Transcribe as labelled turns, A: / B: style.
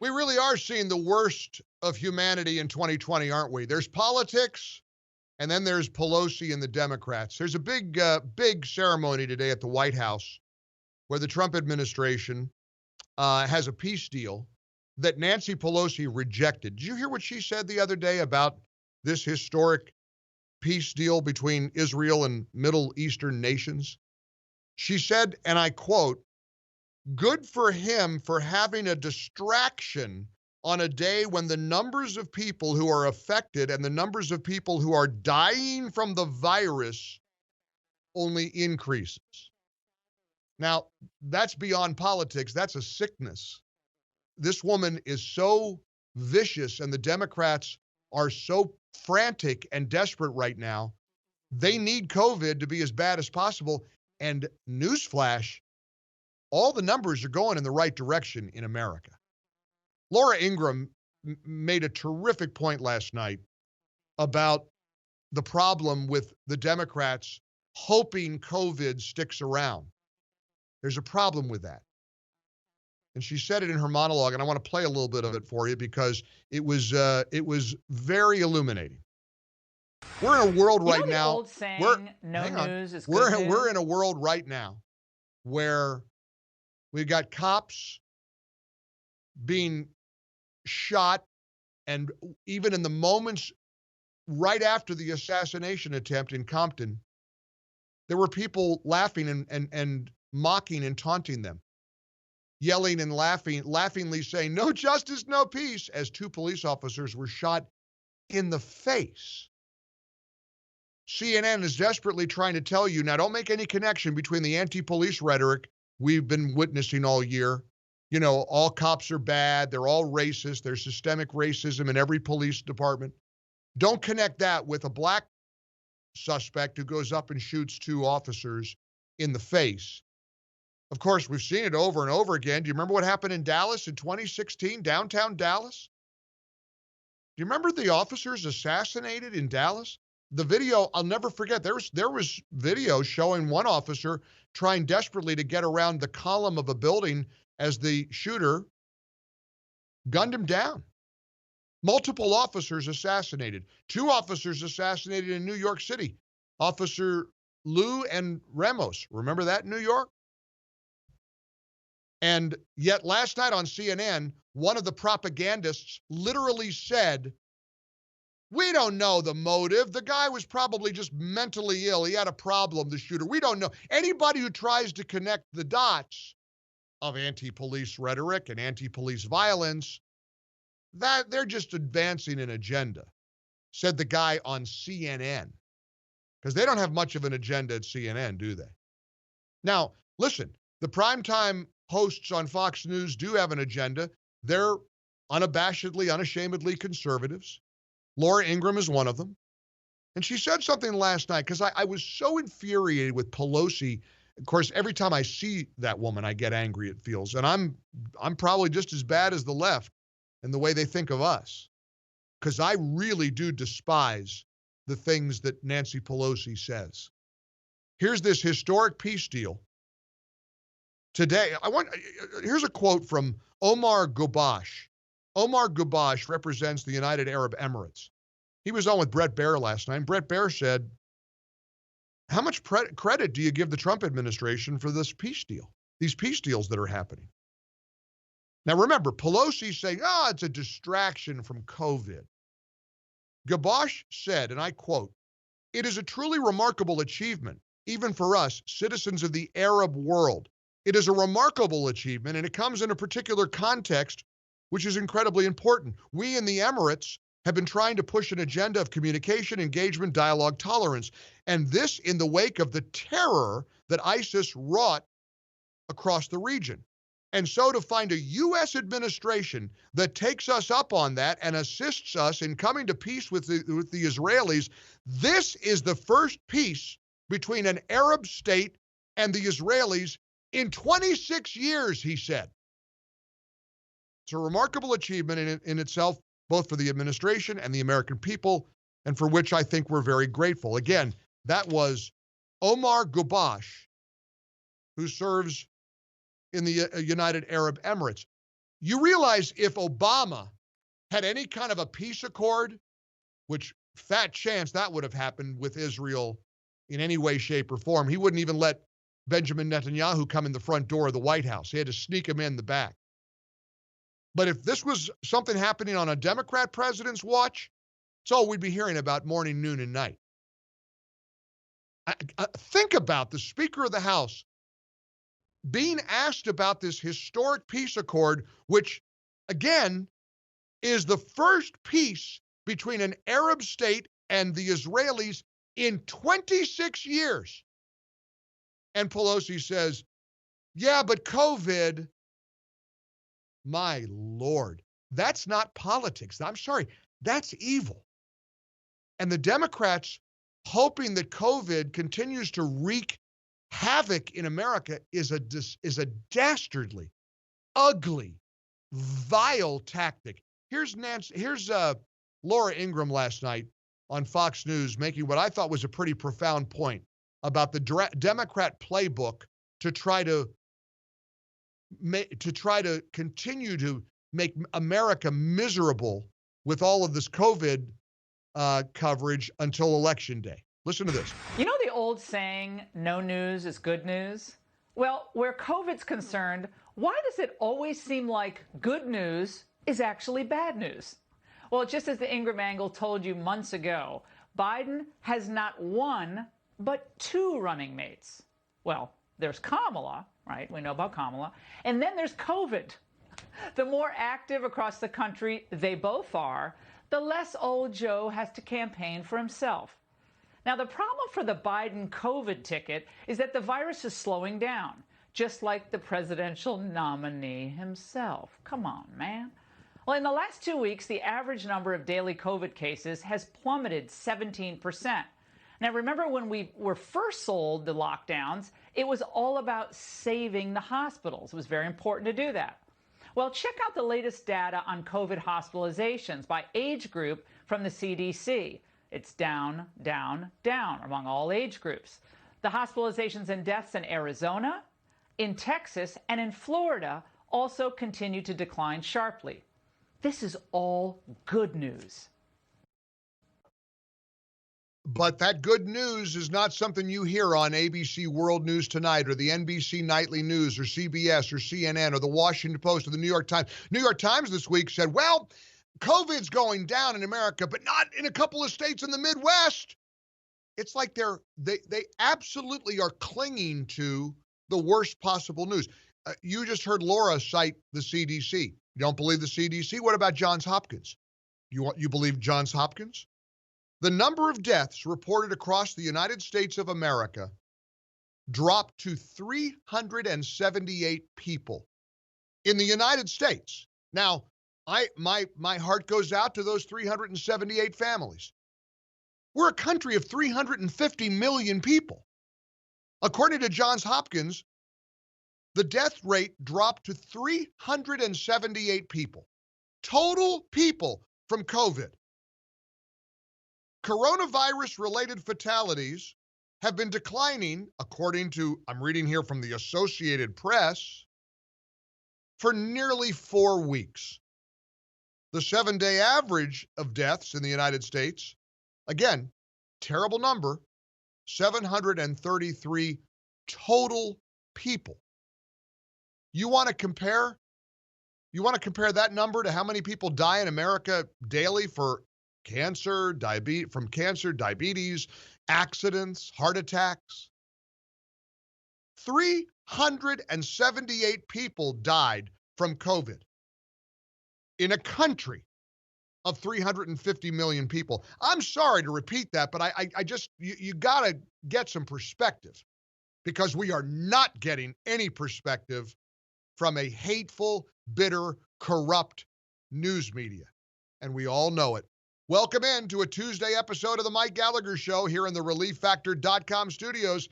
A: We really are seeing the worst of humanity in 2020, aren't we? There's politics, and then there's Pelosi and the Democrats. There's a big ceremony today at the White House where the Trump administration has a peace deal that Nancy Pelosi rejected. Did you hear what she said the other day about this historic peace deal between Israel and Middle Eastern nations? She said, and I quote, "Good for him for having a distraction on a day when the numbers of people who are affected and the numbers of people who are dying from the virus only increases." Now, that's beyond politics. That's a sickness. This woman is so vicious, and the Democrats are so frantic and desperate right now. They need COVID to be as bad as possible. And newsflash, all the numbers are going in the right direction in America. Laura Ingraham made a terrific point last night about the problem with the Democrats hoping COVID sticks around. There's a problem with that. And she said it in her monologue, and I want to play a little bit of it for you because it was very illuminating. We're in a world right now.
B: Old saying, no news is good news?
A: We're in a world right now where we've got cops being shot, and even in the moments right after the assassination attempt in Compton, there were people laughing and mocking and taunting them, yelling and laughingly saying, "No justice, no peace," as two police officers were shot in the face. CNN is desperately trying to tell you, now don't make any connection between the anti-police rhetoric we've been witnessing all year. You know, all cops are bad, they're all racist, there's systemic racism in every police department. Don't connect that with a black suspect who goes up and shoots two officers in the face. Of course, we've seen it over and over again. Do you remember what happened in Dallas in 2016, downtown Dallas? Do you remember the officers assassinated in Dallas? The video, I'll never forget, there was video showing one officer trying desperately to get around the column of a building as the shooter gunned him down. Multiple officers assassinated. Two officers assassinated in New York City. Officer Lou and Ramos. Remember that in New York? And yet last night on CNN, one of the propagandists literally said, "We don't know the motive. The guy was probably just mentally ill. He had a problem, the shooter. We don't know." Anybody who tries to connect the dots of anti-police rhetoric and anti-police violence, that they're just advancing an agenda, said the guy on CNN. Because they don't have much of an agenda at CNN, do they? Now, listen, the primetime hosts on Fox News do have an agenda. They're unabashedly, unashamedly conservatives. Laura Ingraham is one of them. And she said something last night, because I was so infuriated with Pelosi. Of course, every time I see that woman, I get angry, it feels. And I'm probably just as bad as the left in the way they think of us, because I really do despise the things that Nancy Pelosi says. Here's this historic peace deal. Today, here's a quote from Omar Gubash. Omar Gubash represents the United Arab Emirates. He was on with Bret Baier last night. Bret Baier said, how much credit do you give the Trump administration for this peace deal, these peace deals that are happening? Now remember, Pelosi's saying, it's a distraction from COVID. Gubash said, and I quote, "It is a truly remarkable achievement, even for us, citizens of the Arab world. It is a remarkable achievement, and it comes in a particular context which is incredibly important. We in the Emirates have been trying to push an agenda of communication, engagement, dialogue, tolerance, and this in the wake of the terror that ISIS wrought across the region. And so to find a U.S. administration that takes us up on that and assists us in coming to peace with the Israelis, this is the first peace between an Arab state and the Israelis in 26 years, he said. It's a remarkable achievement in itself, both for the administration and the American people, and for which I think we're very grateful. Again, that was Omar Gubash, who serves in the United Arab Emirates. You realize if Obama had any kind of a peace accord, which fat chance that would have happened with Israel in any way, shape, or form, he wouldn't even let Benjamin Netanyahu come in the front door of the White House. He had to sneak him in the back. But if this was something happening on a Democrat president's watch, it's all we'd be hearing about morning, noon, and night. Think about the Speaker of the House being asked about this historic peace accord, which, again, is the first peace between an Arab state and the Israelis in 26 years. And Pelosi says, yeah, but COVID, my Lord, that's not politics. I'm sorry, that's evil. And the Democrats, hoping that COVID continues to wreak havoc in America, is a dastardly, ugly, vile tactic. Here's Laura Ingraham last night on Fox News making what I thought was a pretty profound point about the Democrat playbook to try to continue to make America miserable with all of this COVID coverage until Election Day. Listen to this.
B: You know the old saying, no news is good news? Well, where COVID's concerned, why does it always seem like good news is actually bad news? Well, just as the Ingraham angle told you months ago, Biden has not one, but two running mates. Well, there's Kamala, right? We know about Kamala. And then there's COVID. The more active across the country they both are, the less old Joe has to campaign for himself. Now, the problem for the Biden COVID ticket is that the virus is slowing down, just like the presidential nominee himself. Come on, man. Well, in the last 2 weeks, the average number of daily COVID cases has plummeted 17%. Now, remember when we were first sold the lockdowns, it was all about saving the hospitals. It was very important to do that. Well, check out the latest data on COVID hospitalizations by age group from the CDC. It's down, down, down among all age groups. The hospitalizations and deaths in Arizona, in Texas, and in Florida also continue to decline sharply. This is all good news.
A: But that good news is not something you hear on ABC World News Tonight or the NBC Nightly News or CBS or CNN or the Washington Post or the New York Times. New York Times this week said, well, COVID's going down in America, but not in a couple of states in the Midwest. It's like they absolutely are clinging to the worst possible news. You just heard Laura cite the CDC. You don't believe the CDC? What about Johns Hopkins? You believe Johns Hopkins? The number of deaths reported across the United States of America dropped to 378 people in the United States. Now, my heart goes out to those 378 families. We're a country of 350 million people. According to Johns Hopkins, the death rate dropped to 378 people. Total people from COVID. Coronavirus-related fatalities have been declining, according to, I'm reading here from the Associated Press, for nearly 4 weeks. The 7-day average of deaths in the United States, again, terrible number, 733 total people. You want to compare that number to how many people die in America daily for cancer, diabetes, accidents, heart attacks? 378 people died from COVID in a country of 350 million people. I'm sorry to repeat that, but you gotta get some perspective, because we are not getting any perspective from a hateful, bitter, corrupt news media. And we all know it. Welcome in to a Tuesday episode of the Mike Gallagher Show here in the ReliefFactor.com studios.